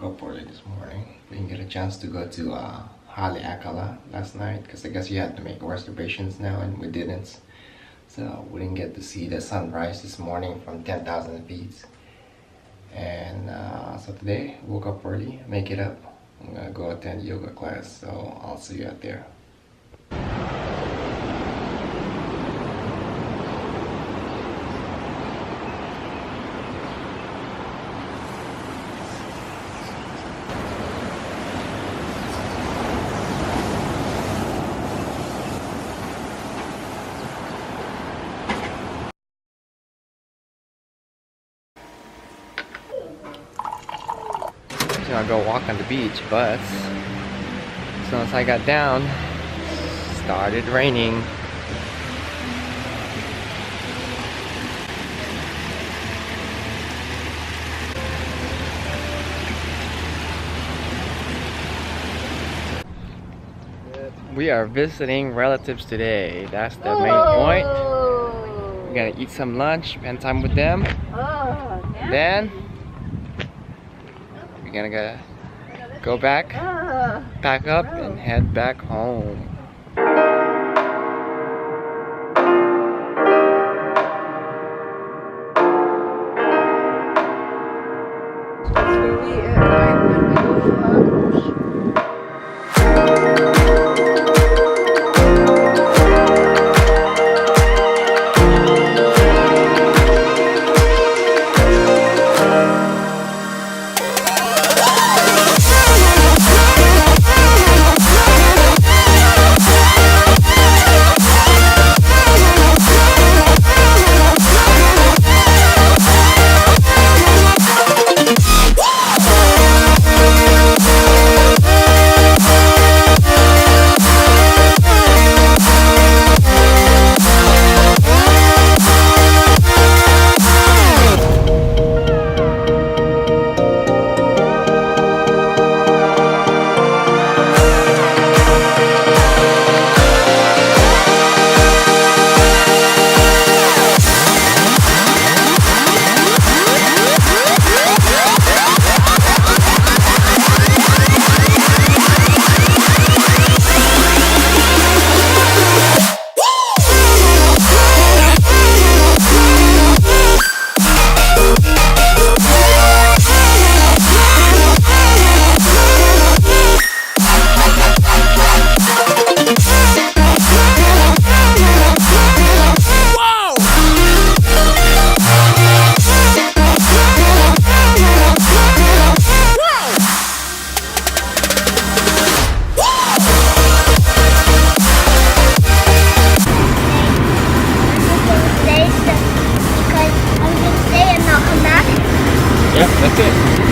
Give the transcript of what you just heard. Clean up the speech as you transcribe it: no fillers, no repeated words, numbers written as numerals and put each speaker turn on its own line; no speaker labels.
Up early this morning. We didn't get a chance to go to Haleakala last night because I guess you had to make reservations now and we didn't. So we didn't get to see the sunrise this morning from 10,000 feet. And so today, woke up early, make it up. I'm gonna go attend yoga class, so I'll see you out there. So I go walk on the beach, but as soon as I got down, it started raining. We are visiting relatives today. That's the main point. We're gonna eat some lunch, spend time with them. Then we're gonna go back, pack up, and head back home. Yep, that's it.